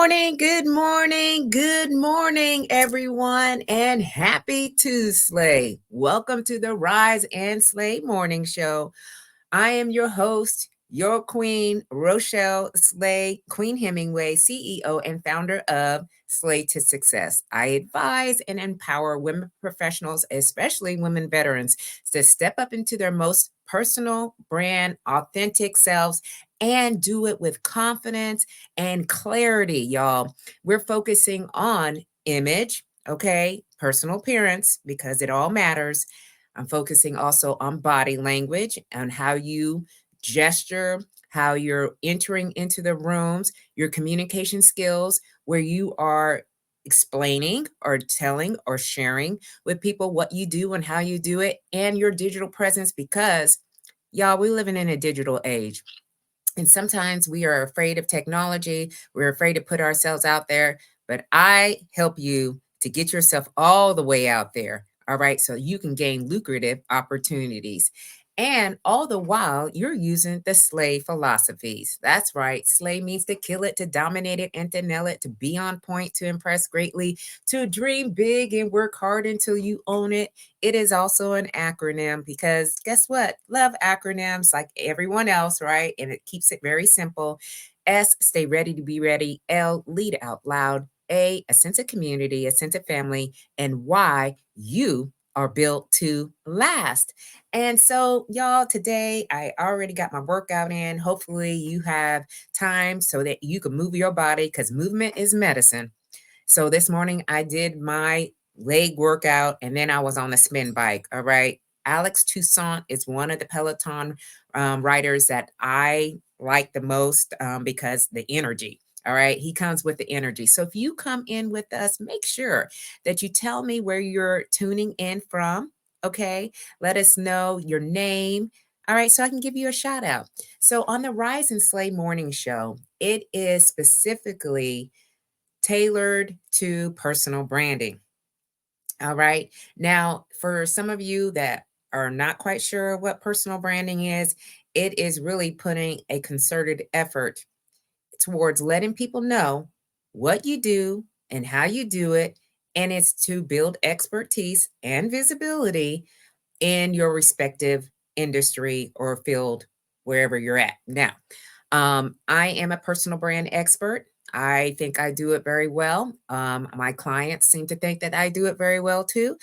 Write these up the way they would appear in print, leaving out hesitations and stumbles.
good morning, everyone, and happy Tuesday. Welcome to the Rise and Slay Morning Show. I am your host, your queen, Rochelle Slay, Queen Hemingway, CEO and founder of Slay to Success. I advise and empower women professionals, especially women veterans, to step up into their most personal, brand, authentic selves and do it with confidence and clarity, y'all. We're focusing on image, okay, personal appearance, because it all matters. I'm focusing also on body language and how you gesture, how you're entering into the rooms, your communication skills, where you are explaining or telling or sharing with people what you do and how you do it, and your digital presence, because y'all, we're living in a digital age. And sometimes we are afraid of technology. We're afraid to put ourselves out there. But I help you to get yourself all the way out there. All right. So you can gain lucrative opportunities. And all the while, you're using the slay philosophies. That's right. Slay means to kill it, to dominate it, and to nail it, to be on point, to impress greatly, to dream big and work hard until you own it. It is also an acronym because guess what? Love acronyms like everyone else, right? And it keeps it very simple. S, stay ready to be ready. L, lead out loud. A sense of community, a sense of family. And Y, you are built to last. And so, y'all, today I already got my workout in. Hopefully, you have time so that you can move your body because movement is medicine. So, this morning I did my leg workout and then I was on the spin bike. All right. Alex Toussaint is one of the Peloton riders that I like the most because the energy. All right. He comes with the energy. So if you come in with us, make sure that you tell me where you're tuning in from. Okay. Let us know your name. All right. So I can give you a shout out. So on the Rise and Slay morning show, it is specifically tailored to personal branding. All right. Now, for some of you that are not quite sure what personal branding is, it is really putting a concerted effort towards letting people know what you do and how you do it. And it's to build expertise and visibility in your respective industry or field, wherever you're at. Now, I am a personal brand expert. I think I do it very well. My clients seem to think that I do it very well too.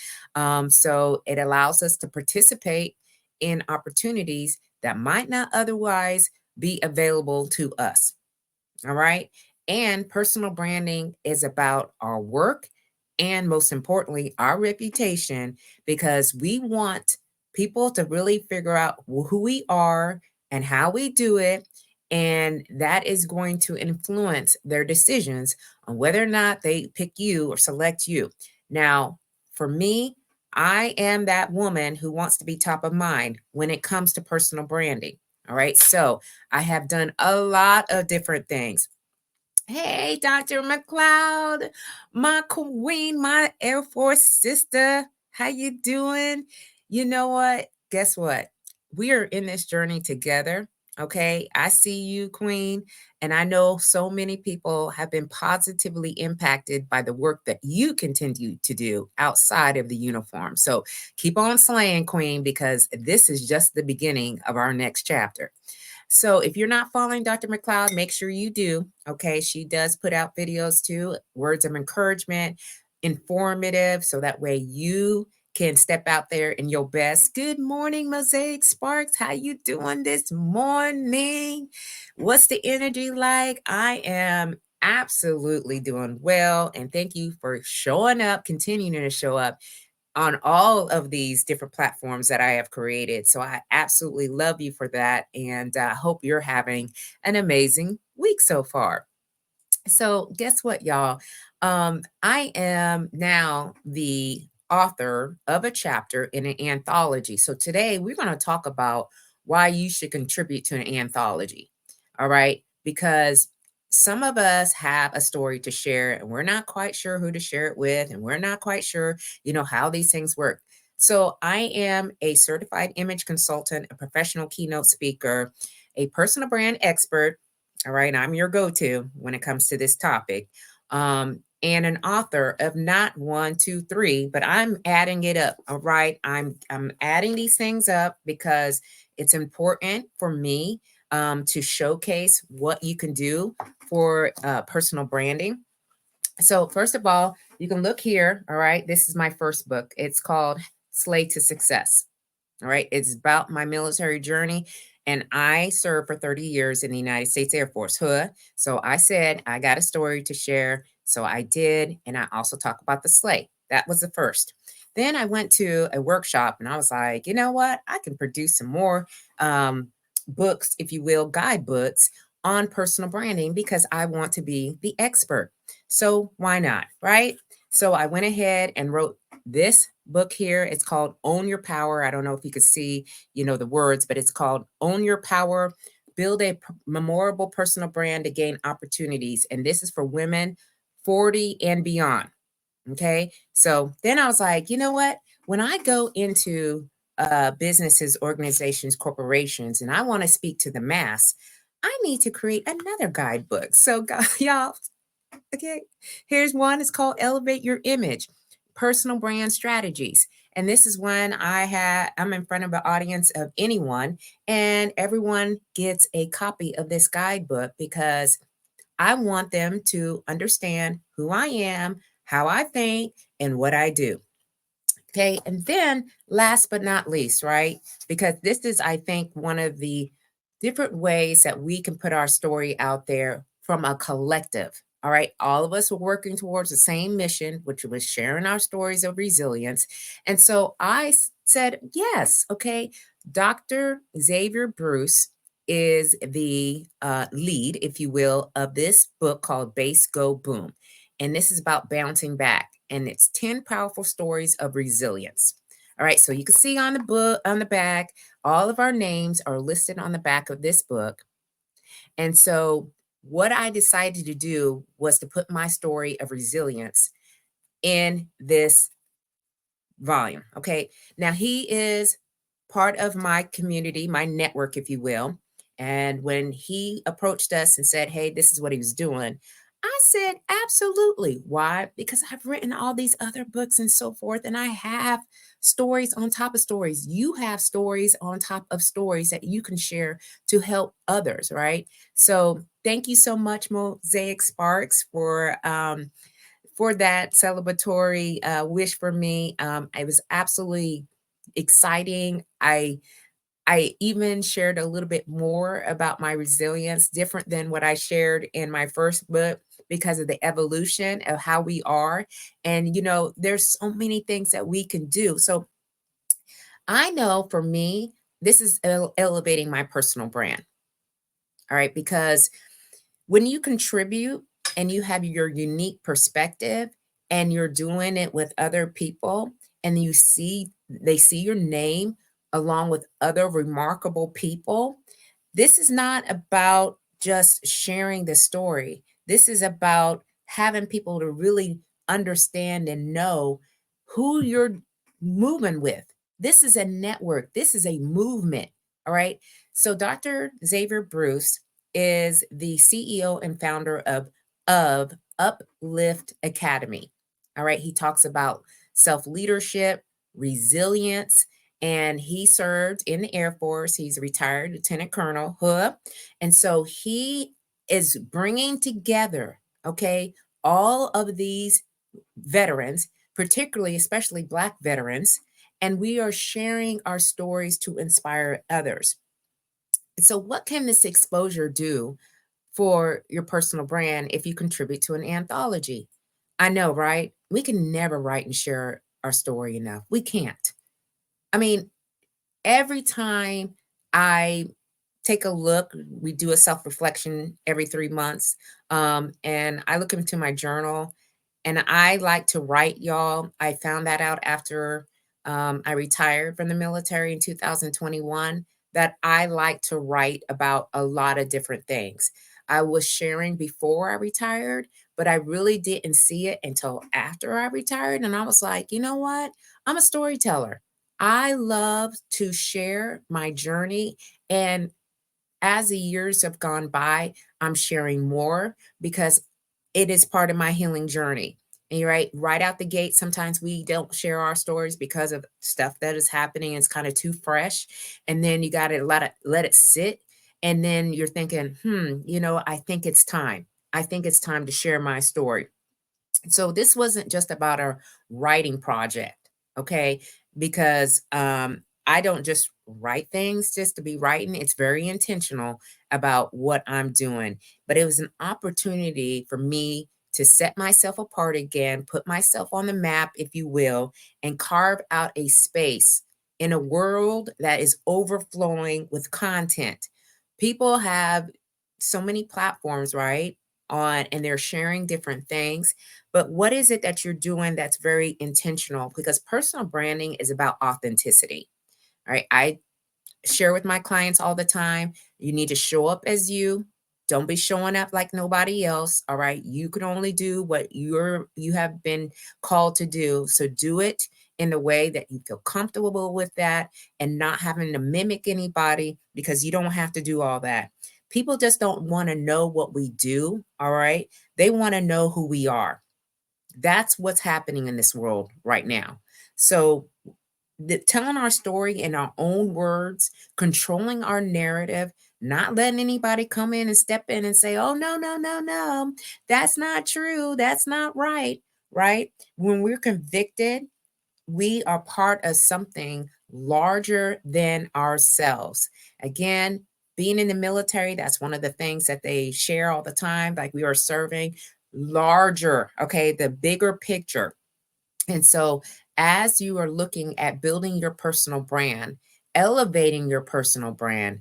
So it allows us to participate in opportunities that might not otherwise be available to us. All right. And personal branding is about our work and, most importantly, our reputation, because we want people to really figure out who we are and how we do it. And that is going to influence their decisions on whether or not they pick you or select you. Now, for me, I am that woman who wants to be top of mind when it comes to personal branding. All right. So I have done a lot of different things. Hey, Dr. McLeod, my queen, my Air Force sister. How you doing? You know what? Guess what? We are in this journey together. Okay. I see you, queen. And I know so many people have been positively impacted by the work that you continue to do outside of the uniform. So keep on slaying, queen, because this is just the beginning of our next chapter. So if you're not following Dr. McLeod, make sure you do. Okay. She does put out videos too, words of encouragement, informative, so that way you can step out there in your best. Good morning, Mosaic Sparks. How you doing this morning? What's the energy like? I am absolutely doing well. And thank you for showing up, continuing to show up on all of these different platforms that I have created. So I absolutely love you for that. And I hope you're having an amazing week so far. So, guess what, y'all? I am now the author of a chapter in an anthology. So, today we're going to talk about why you should contribute to an anthology. All right. Because some of us have a story to share and we're not quite sure who to share it with, and we're not quite sure, how these things work. So, I am a certified image consultant, a professional keynote speaker, a personal brand expert. All right, I'm your go-to when it comes to this topic. And an author of not one, two, three, but I'm adding it up. All right. I'm adding these things up because it's important for me to showcase what you can do for personal branding. So, first of all, you can look here. All right. This is my first book. It's called Slay to Success. All right. It's about my military journey. And I served for 30 years in the United States Air Force. Huh. So I said, I got a story to share. So I did. And I also talk about the sleigh. That was the first. Then I went to a workshop and I was like, you know what? I can produce some more um, books, if you will, guidebooks on personal branding because I want to be the expert. So why not? Right. So I went ahead and wrote this book here. It's called Own Your Power. I don't know if you could see, the words, but it's called Own Your Power, Build a Memorable Personal Brand to Gain Opportunities. And this is for women 40 and beyond. Okay. So then I was like, you know what? When I go into businesses, organizations, corporations, and I want to speak to the mass, I need to create another guidebook. So, y'all, okay, here's one. It's called Elevate Your Image, Personal Brand Strategies. And this is when I'm in front of an audience of anyone, and everyone gets a copy of this guidebook because I want them to understand who I am, how I think, and what I do. Okay. And then last but not least, right? Because this is, I think, one of the different ways that we can put our story out there from a collective. All right. All of us were working towards the same mission, which was sharing our stories of resilience. And so I said, yes. Okay. Dr. Xavier Bruce is the lead, if you will, of this book called Base Go Boom. And this is about bouncing back. And it's 10 powerful stories of resilience. All right, so you can see on the book, on the back, all of our names are listed on the back of this book. And so what I decided to do was to put my story of resilience in this volume. Okay. Now he is part of my community, my network, if you will. And when he approached us and said, hey, this is what he was doing, I said, absolutely. Why? Because I've written all these other books and so forth, and I have stories on top of stories. You have stories on top of stories that you can share to help others, right? So thank you so much, Mosaic Sparks, for that celebratory wish for me. It was absolutely exciting. I even shared a little bit more about my resilience, different than what I shared in my first book because of the evolution of how we are. And there's so many things that we can do. So I know for me, this is elevating my personal brand. All right, because when you contribute and you have your unique perspective and you're doing it with other people and they see your name along with other remarkable people, this is not about just sharing the story. This is about having people to really understand and know who you're moving with. This is a network. This is a movement. All right. So Dr. Xavier Bruce is the CEO and founder of Uplift Academy. All right. He talks about self-leadership, resilience, and he served in the Air Force. He's a retired lieutenant colonel, huh? And so he is bringing together, okay, all of these veterans, particularly, especially Black veterans, and we are sharing our stories to inspire others. So, what can this exposure do for your personal brand if you contribute to an anthology? I know, right? We can never write and share our story enough. We can't. I mean, every time I take a look, we do a self reflection every 3 months. And I look into my journal and I like to write, y'all. I found that out after I retired from the military in 2021 that I like to write about a lot of different things. I was sharing before I retired, but I really didn't see it until after I retired. And I was like, you know what? I'm a storyteller. I love to share my journey. And as the years have gone by, I'm sharing more because it is part of my healing journey. And you're right out the gate, sometimes we don't share our stories because of stuff that is happening. It's kind of too fresh. And then you got to let it sit. And then you're thinking, I think it's time. I think it's time to share my story. So this wasn't just about a writing project, okay? Because I don't just write things just to be writing. It's very intentional about what I'm doing. But it was an opportunity for me to set myself apart again, put myself on the map, if you will, and carve out a space in a world that is overflowing with content. People have so many platforms, right? On and they're sharing different things, but what is it that you're doing that's very intentional? Because personal branding is about authenticity, right? I share with my clients all the time, you need to show up as you. Don't be showing up like nobody else, all right? You can only do what you have been called to do. So do it in the way that you feel comfortable with that and not having to mimic anybody because you don't have to do all that. People just don't want to know what we do, all right? They want to know who we are. That's what's happening in this world right now. So telling our story in our own words, controlling our narrative, not letting anybody come in and step in and say, oh, no, no, no, no, that's not true. That's not right. Right. When we're convicted, we are part of something larger than ourselves. Again, being in the military, that's one of the things that they share all the time. Like we are serving larger, okay, the bigger picture. And so, as you are looking at building your personal brand, elevating your personal brand,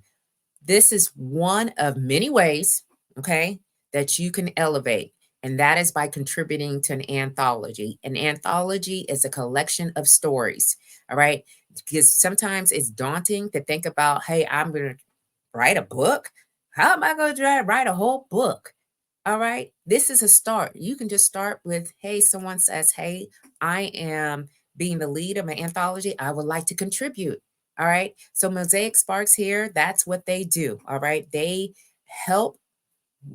this is one of many ways, okay, that you can elevate. And that is by contributing to an anthology. An anthology is a collection of stories, all right? Because sometimes it's daunting to think about, hey, I'm going to write a book. How am I going to try to write a whole book? All right. This is a start. You can just start with, hey, someone says, hey, I am being the lead of an anthology. I would like to contribute. All right. So Mosaic Sparks here, that's what they do. All right. They help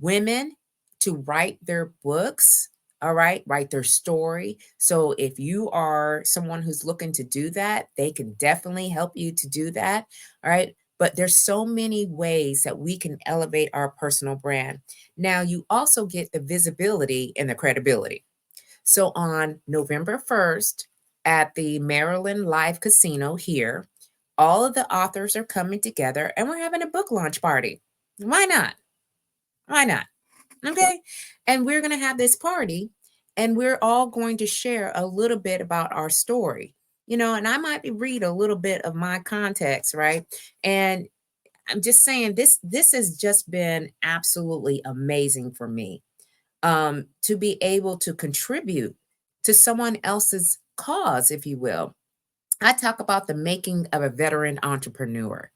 women to write their books. All right. Write their story. So if you are someone who's looking to do that, they can definitely help you to do that. All right. But there's so many ways that we can elevate our personal brand. Now, you also get the visibility and the credibility. So on November 1st at the Maryland Live Casino here, all of the authors are coming together and we're having a book launch party. Why not? Why not? Okay. And we're going to have this party and we're all going to share a little bit about our story, and I might read a little bit of my context, right? And I'm just saying this has just been absolutely amazing for me, to be able to contribute to someone else's cause, if you will. I talk about the making of a veteran entrepreneur.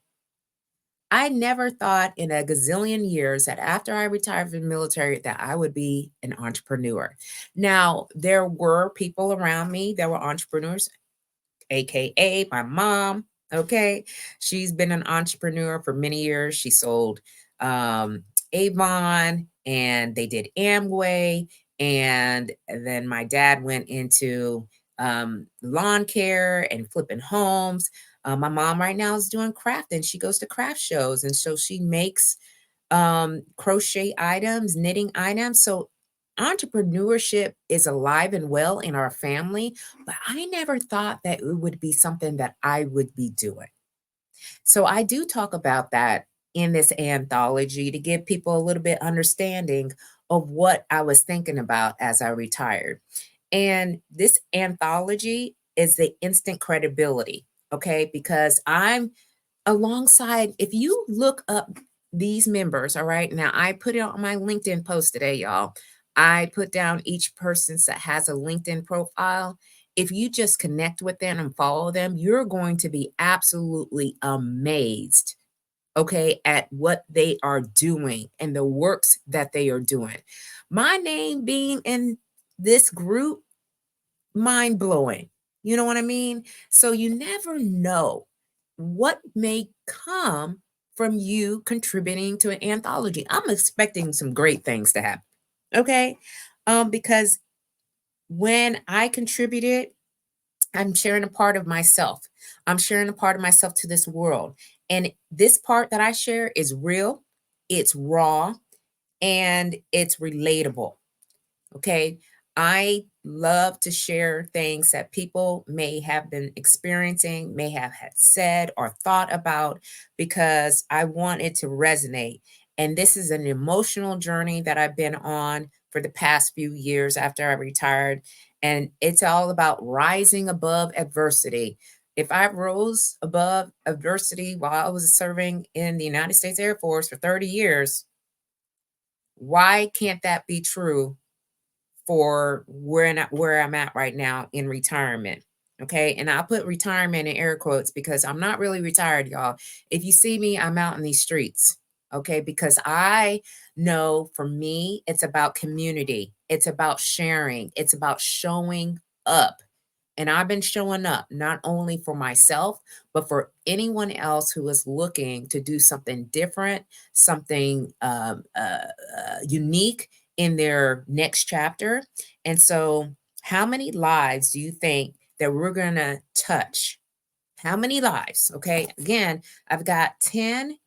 I never thought in a gazillion years that after I retired from the military that I would be an entrepreneur. Now, there were people around me that were entrepreneurs, AKA my mom. Okay. She's been an entrepreneur for many years. She sold Avon and they did Amway. And then my dad went into lawn care and flipping homes. My mom right now is doing craft and she goes to craft shows. And so she makes crochet items, knitting items. So entrepreneurship is alive and well in our family, but I never thought that it would be something that I would be doing. So I do talk about that in this anthology to give people a little bit understanding of what I was thinking about as I retired. And this anthology is the instant credibility, okay? Because I'm alongside, if you look up these members, all right, now I put it on my LinkedIn post today, y'all. I put down each person that has a LinkedIn profile. If you just connect with them and follow them, you're going to be absolutely amazed, okay, at what they are doing and the works that they are doing. My name being in this group, mind blowing. You know what I mean? So you never know what may come from you contributing to an anthology. I'm expecting some great things to happen. Okay. Because when I contributed, I'm sharing a part of myself. I'm sharing a part of myself to this world. And this part that I share is real, it's raw, and it's relatable. Okay. I love to share things that people may have been experiencing, may have had said or thought about, because I want it to resonate. And this is an emotional journey that I've been on for the past few years after I retired. And it's all about rising above adversity. If I rose above adversity while I was serving in the United States Air Force for 30 years, why can't that be true for where I'm at right now in retirement? Okay. And I'll put retirement in air quotes because I'm not really retired, y'all. If you see me, I'm out in these streets. Okay. Because I know for me, it's about community, it's about sharing, it's about showing up. And I've been showing up not only for myself, but for anyone else who is looking to do something different, something unique in their next chapter. And so, how many lives do you think that we're going to touch? How many lives? Okay. Again, I've got 10,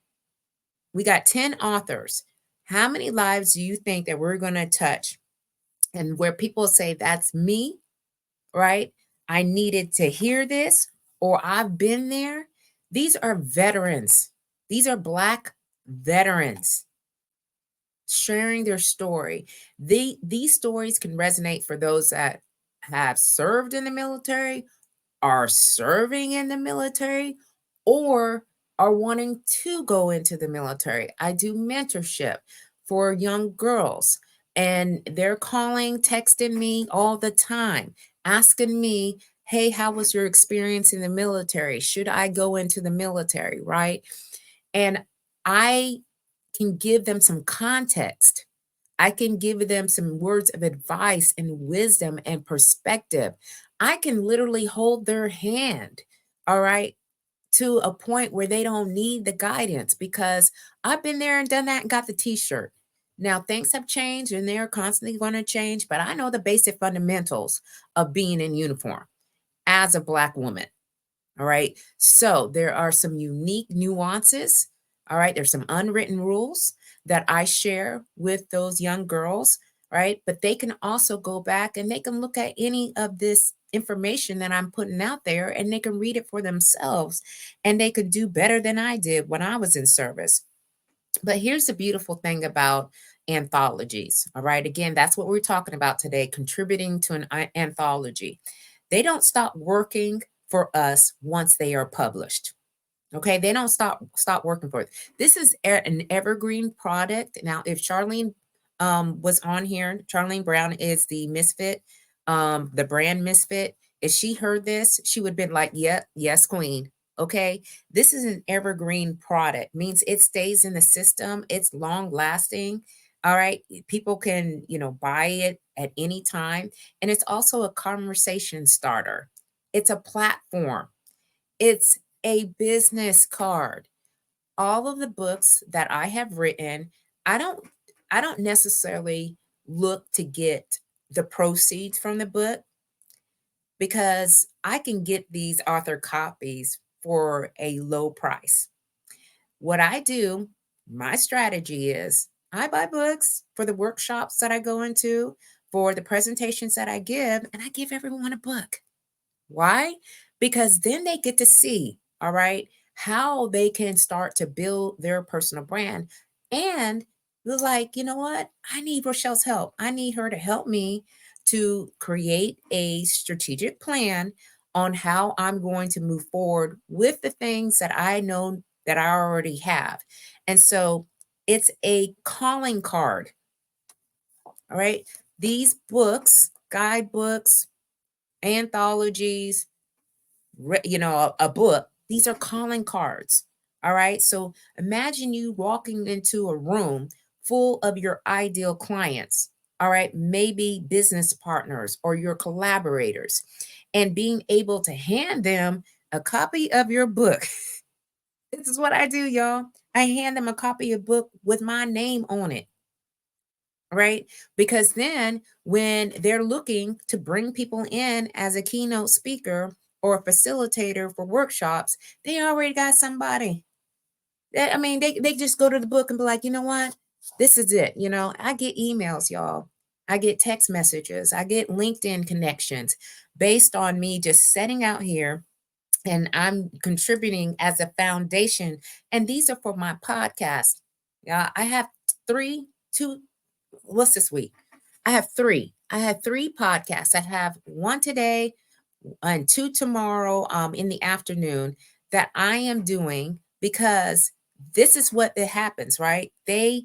we got 10 authors. How many lives do you think that we're going to touch? And where people say, that's me, right? I needed to hear this, or I've been there. These are veterans. These are Black veterans sharing their story. These stories can resonate for those that have served in the military, are serving in the military, or are wanting to go into the military. I do mentorship for young girls, and they're calling, texting me all the time, asking me, hey, how was your experience in the military? Should I go into the military? Right. And I can give them some context. I can give them some words of advice and wisdom and perspective. I can literally hold their hand, all right, to a point where they don't need the guidance, because I've been there and done that and got the t shirt. Now, things have changed and they're constantly going to change, but I know the basic fundamentals of being in uniform as a Black woman. All right. So there are some unique nuances. All right. There's some unwritten rules that I share with those young girls. Right. But they can also go back and they can look at any of this information that I'm putting out there and they can read it for themselves and they could do better than I did when I was in service. But here's the beautiful thing about anthologies. All right. Again, that's what we're talking about today, contributing to an anthology. They don't stop working for us once they are published. Okay, they don't stop working for it. This is an evergreen product. Now, if Charlene was on here, Charlene Brown is the misfit, the brand misfit. If she heard this, she would have been like, "Yep, yes, queen." Okay, this is an evergreen product. Means it stays in the system. It's long lasting. All right, people can buy it at any time, and it's also a conversation starter. It's a platform. It's a business card. All of the books that I have written, I don't I don't necessarily look to get the proceeds from the book, because I can get these author copies for a low price. What I do, my strategy is I buy books for the workshops that I go into, for the presentations that I give, and I give everyone a book. Why? Because then they get to see, all right, how they can start to build their personal brand. And they're like, you know what? I need Rochelle's help. I need her to help me to create a strategic plan on how I'm going to move forward with the things that I know that I already have. And so it's a calling card. All right. These books, guidebooks, anthologies, a book, these are calling cards. All right. So imagine you walking into a room full of your ideal clients. All right. Maybe business partners or your collaborators, and being able to hand them a copy of your book This is what I do, y'all. I hand them a copy of book with my name on it, right? Because then when they're looking to bring people in as a keynote speaker or a facilitator for workshops, they already got somebody. I mean, they just go to the book and be like, you know what? This is it. I get emails, y'all. I get text messages. I get LinkedIn connections based on me just setting out here and I'm contributing as a foundation. And these are for my podcast. Yeah, I have two. What's this week? I have three. I have three podcasts. I have one today and two tomorrow in the afternoon that I am doing because this is what it happens, right? They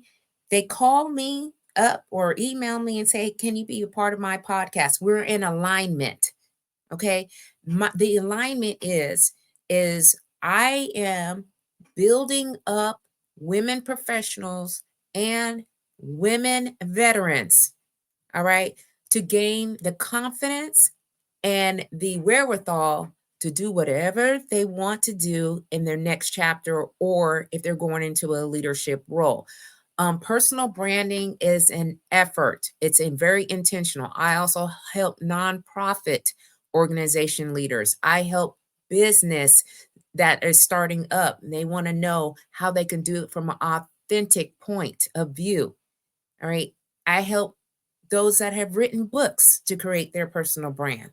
call me up or email me and say, "Can you be a part of my podcast?" We're in alignment. Okay. The alignment is I am building up women professionals and women veterans, all right, to gain the confidence and the wherewithal to do whatever they want to do in their next chapter or if they're going into a leadership role. Personal branding is an effort. It's a very intentional. I also help nonprofit organization leaders. I help business that is starting up. They want to know how they can do it from an authentic point of view. All right. I help those that have written books to create their personal brand.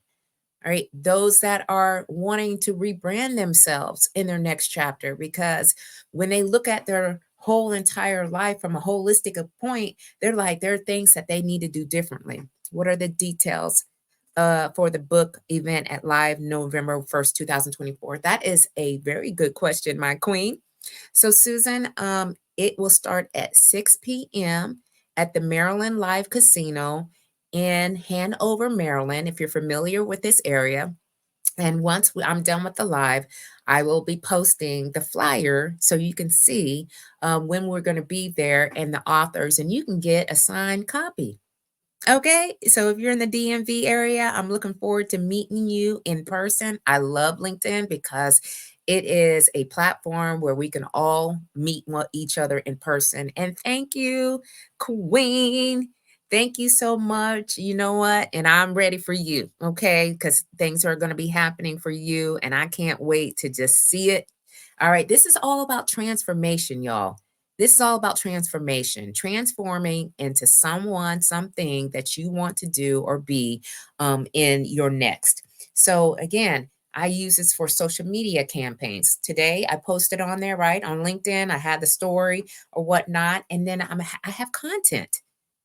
All right. Those that are wanting to rebrand themselves in their next chapter, because when they look at their whole entire life from a holistic point, they're like, there are things that they need to do differently. What are the details for the book event at Live November 1st, 2024? That is a very good question, my queen. So, Susan, it will start at 6 p.m. at the Maryland Live Casino in Hanover, Maryland, if you're familiar with this area. And once I'm done with the live, I will be posting the flyer so you can see when we're going to be there and the authors, and you can get a signed copy. Okay, so if you're in the DMV area, I'm looking forward to meeting you in person. I love LinkedIn because it is a platform where we can all meet each other in person. And thank you, Queen. Thank you so much. You know what? And I'm ready for you, okay? Because things are going to be happening for you, and I can't wait to just see it. All right, this is all about transformation, y'all. This is all about transformation, transforming into someone, something that you want to do or be in your next. So, again, I use this for social media campaigns. Today, I posted on there, right? On LinkedIn, I had the story or whatnot, and then I have content.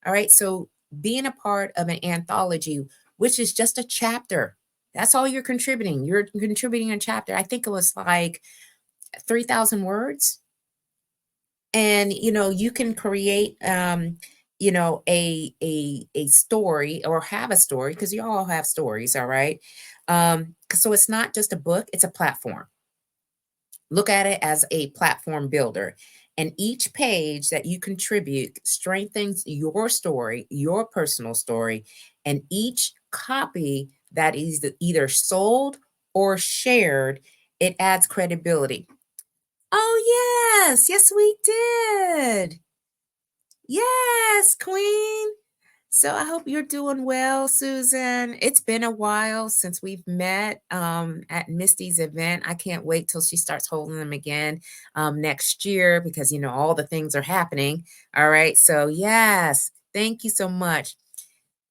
All right. So, being a part of an anthology, which is just a chapter, that's all you're contributing. You're contributing a chapter. I think it was like 3,000 words, and you can create a story or have a story, because you all have stories, all right. So it's not just a book, it's a platform. Look at it as a platform builder, and each page that you contribute strengthens your story, your personal story, and each copy that is either sold or shared, it adds credibility. Oh, yes. Yes, we did. Yes, Queen. So I hope you're doing well, Susan. It's been a while since we've met at Misty's event. I can't wait till she starts holding them again next year, because, all the things are happening. All right. So, yes, thank you so much.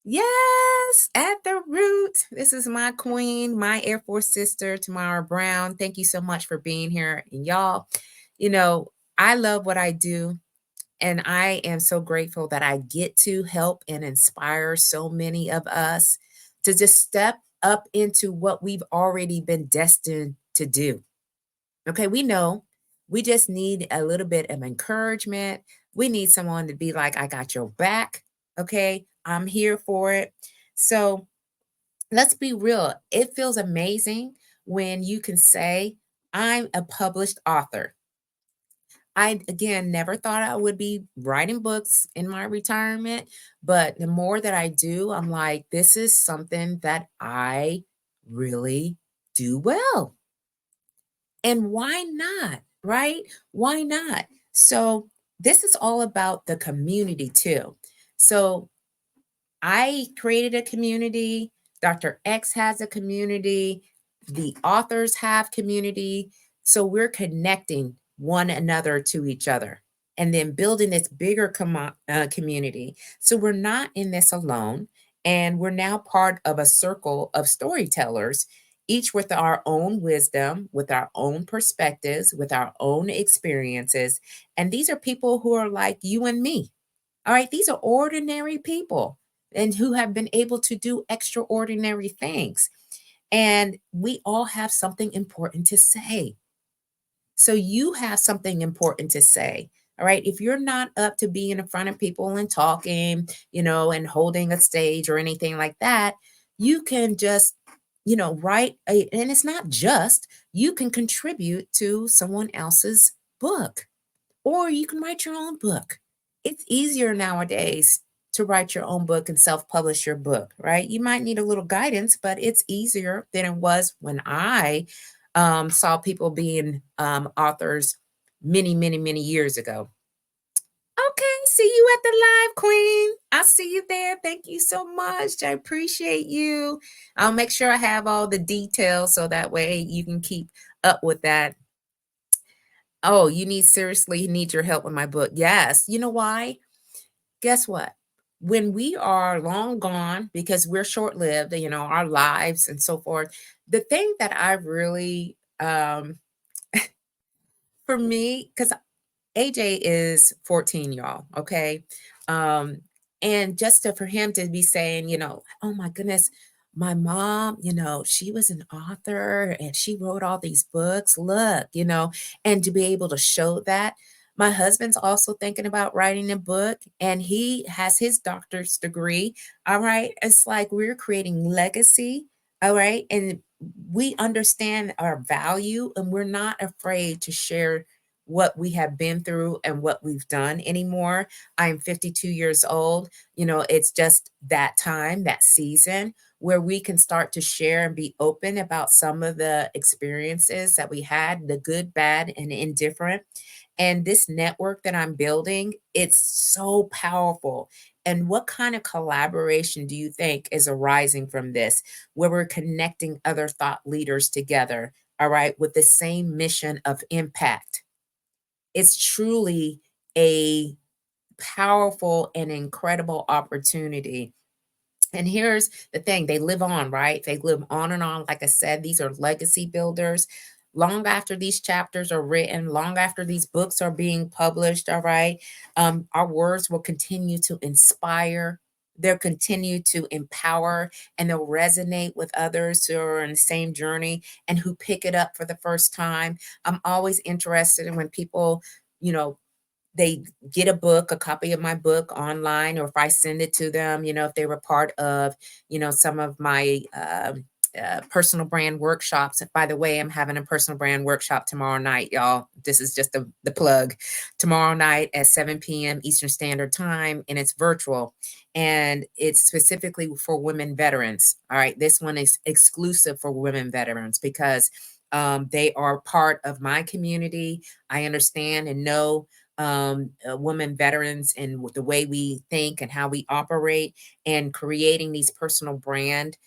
Yes, at the root. This is my queen, my Air Force sister, Tamara Brown. Thank you so much for being here. And y'all, I love what I do. And I am so grateful that I get to help and inspire so many of us to just step up into what we've already been destined to do. Okay, we know we just need a little bit of encouragement. We need someone to be like, I got your back. Okay, I'm here for it. So let's be real. It feels amazing when you can say, I'm a published author. I, again, never thought I would be writing books in my retirement, but the more that I do, I'm like, this is something that I really do well. And why not? right? Why not? So this is all about the community too. So I created a community. Dr. X has a community. The authors have community. So we're connecting one another to each other and then building this bigger community. So we're not in this alone. And we're now part of a circle of storytellers, each with our own wisdom, with our own perspectives, with our own experiences. And these are people who are like you and me. All right, these are ordinary people and who have been able to do extraordinary things. And we all have something important to say. So you have something important to say. All right. If you're not up to being in front of people and talking, and holding a stage or anything like that, you can just, write and it's not just, you can contribute to someone else's book or you can write your own book. It's easier nowadays to write your own book and self-publish your book, right? You might need a little guidance, but it's easier than it was when I saw people being authors many, many, many years ago. Okay, see you at the live, Queen. I'll see you there. Thank you so much. I appreciate you. I'll make sure I have all the details so that way you can keep up with that. Oh, you need your help with my book. Yes. You know why? Guess what? When we are long gone, because we're short lived, our lives and so forth, the thing that I really, for me, because AJ is 14, y'all. Okay. Um, and just for him to be saying, oh my goodness, my mom, she was an author and she wrote all these books. Look, and to be able to show that. My husband's also thinking about writing a book and he has his doctor's degree. All right. It's like we're creating legacy. All right. And we understand our value and we're not afraid to share what we have been through and what we've done anymore. I'm 52 years old. It's just that time, that season where we can start to share and be open about some of the experiences that we had, the good, bad, and indifferent. And this network that I'm building, it's so powerful. And what kind of collaboration do you think is arising from this, where we're connecting other thought leaders together, all right, with the same mission of impact? It's truly a powerful and incredible opportunity. And here's the thing, they live on, right? They live on and on. Like I said, these are legacy builders. Long after these chapters are written, long after these books are being published, all right, our words will continue to inspire. They'll continue to empower and they'll resonate with others who are in the same journey and who pick it up for the first time. I'm always interested in when people, you know, they get a book, a copy of my book online, or if I send it to them, if they were part of, some of my personal brand workshops. By the way, I'm having a personal brand workshop tomorrow night, y'all. This is just the plug. Tomorrow night at 7 p.m. Eastern Standard Time, and it's virtual. And it's specifically for women veterans. All right. This one is exclusive for women veterans because they are part of my community. I understand and know women veterans and the way we think and how we operate and creating these personal brand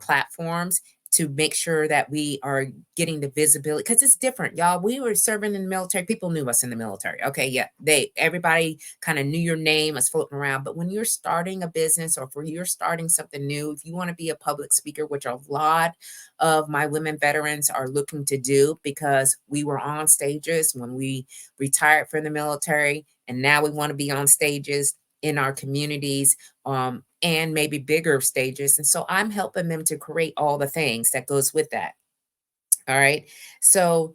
platforms to make sure that we are getting the visibility because it's different, y'all. We were serving in the military. People knew us in the military. Okay. Yeah. Everybody kind of knew your name was floating around. But when you're starting a business or if you're starting something new, if you want to be a public speaker, which a lot of my women veterans are looking to do because we were on stages when we retired from the military. And now we want to be on stages in our communities and maybe bigger stages. And so I'm helping them to create all the things that goes with that. All right. So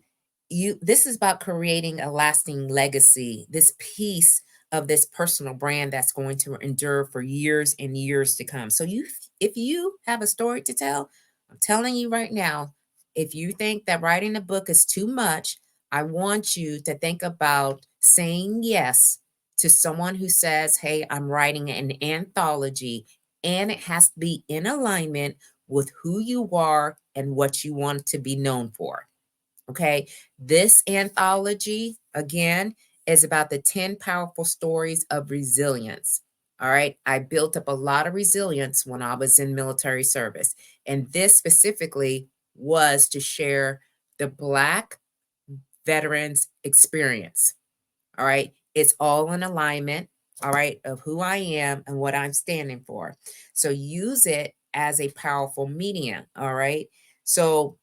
this is about creating a lasting legacy, this piece of this personal brand that's going to endure for years and years to come. So if you have a story to tell, I'm telling you right now, if you think that writing a book is too much, I want you to think about saying yes to someone who says, hey, I'm writing an anthology and it has to be in alignment with who you are and what you want to be known for. Okay. This anthology, again, is about the 10 powerful stories of resilience. All right. I built up a lot of resilience when I was in military service. And this specifically was to share the Black veterans experience. All right. It's all in alignment, all right, of who I am and what I'm standing for. So use it as a powerful medium. All right. So,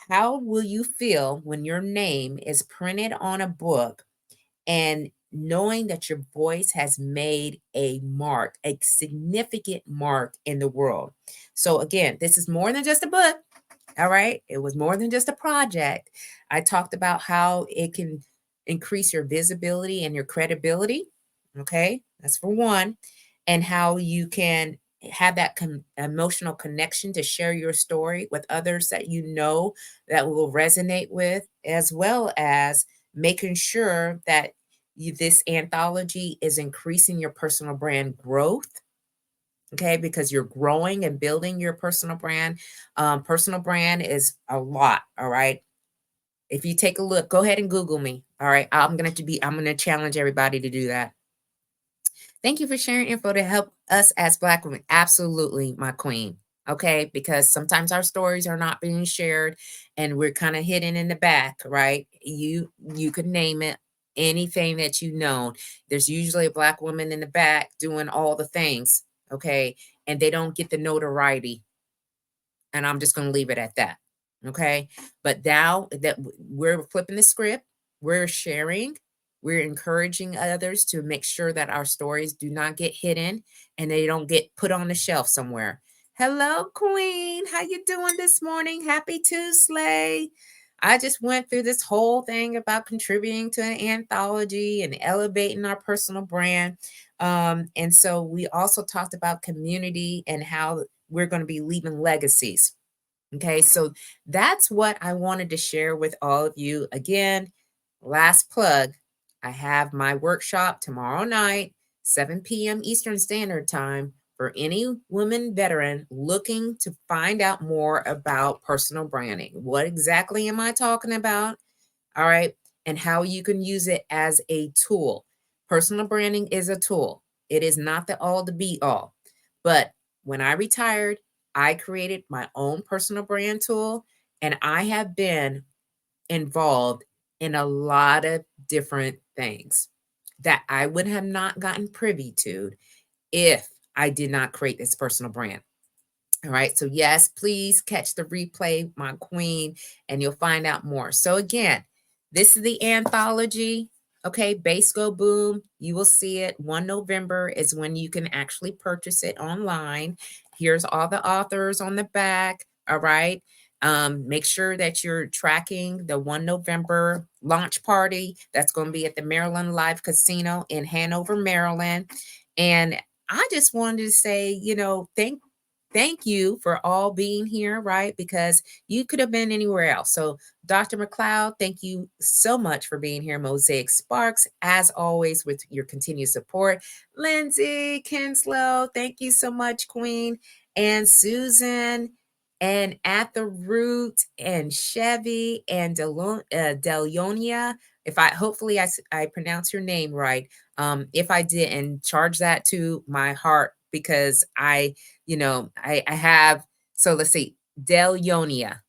how will you feel when your name is printed on a book and knowing that your voice has made a mark, a significant mark in the world? So, again, this is more than just a book. All right. It was more than just a project. I talked about how it can increase your visibility and your credibility. Okay. That's for one. And how you can have that emotional connection to share your story with others that you know that will resonate with, as well as making sure that this anthology is increasing your personal brand growth. Okay, because you're growing and building your personal brand. Personal brand is a lot. All right. If you take a look, go ahead and Google me. All right. I'm going to challenge everybody to do that. Thank you for sharing info to help us as Black women. Absolutely, my queen. Okay, because sometimes our stories are not being shared and we're kind of hidden in the back, right? You could name it anything that you know. There's usually a Black woman in the back doing all the things, okay? And they don't get the notoriety. And I'm just going to leave it at that. Okay. But now that we're flipping the script, we're sharing, we're encouraging others to make sure that our stories do not get hidden and they don't get put on the shelf somewhere. Hello, Queen. How you doing this morning? Happy Tuesday. I just went through this whole thing about contributing to an anthology and elevating our personal brand. And so we also talked about community and how we're going to be leaving legacies. Okay, so that's what I wanted to share with all of you. Again, last plug, I have my workshop tomorrow night, 7 p.m. Eastern Standard Time, for any woman veteran looking to find out more about personal branding. What exactly am I talking about? All right, and how you can use it as a tool. Personal branding is a tool. It is not the all to be all. But when I retired, I created my own personal brand tool, and I have been involved in a lot of different things that I would have not gotten privy to if I did not create this personal brand. All right. So, yes, please catch the replay, my queen, and you'll find out more. So, again, this is the anthology. Okay. Base Go Boom. You will see it. 1 November is when you can actually purchase it online. Here's all the authors on the back. All right. Make sure that you're tracking the 1 November launch party. That's going to be at the Maryland Live Casino in Hanover, Maryland. And I just wanted to say, thank you for all being here, right? Because you could have been anywhere else. So, Dr. McLeod, thank you so much for being here. Mosaic Sparks, as always, with your continued support. Lindsay Kinslow, thank you so much, Queen. And Susan, and At the Root, and Chevy, and Delionia. If I hopefully I pronounce your name right. If I didn't, charge that to my heart because I have, so let's see, Delionia.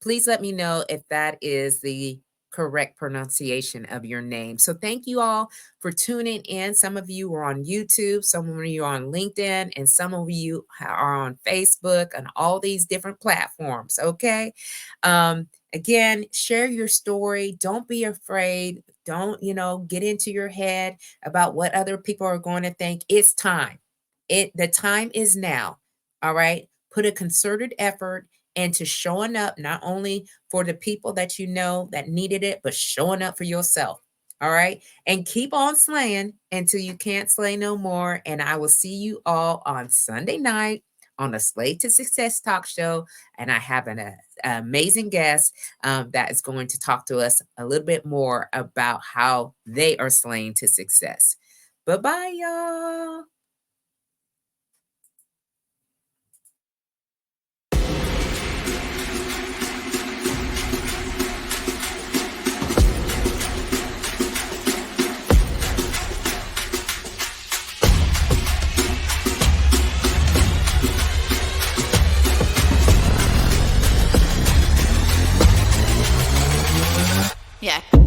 Please let me know if that is the correct pronunciation of your name. So thank you all for tuning in. Some of you are on YouTube, some of you are on LinkedIn, and some of you are on Facebook and all these different platforms. Okay. Again, share your story. Don't be afraid. Don't, get into your head about what other people are going to think. It's time. The time is now. All right. Put a concerted effort into showing up not only for the people that you know that needed it, but showing up for yourself. All right. And keep on slaying until you can't slay no more. And I will see you all on Sunday night on the Slay to Success talk show. And I have an amazing guest that is going to talk to us a little bit more about how they are slaying to success. Bye-bye, y'all. Yeah.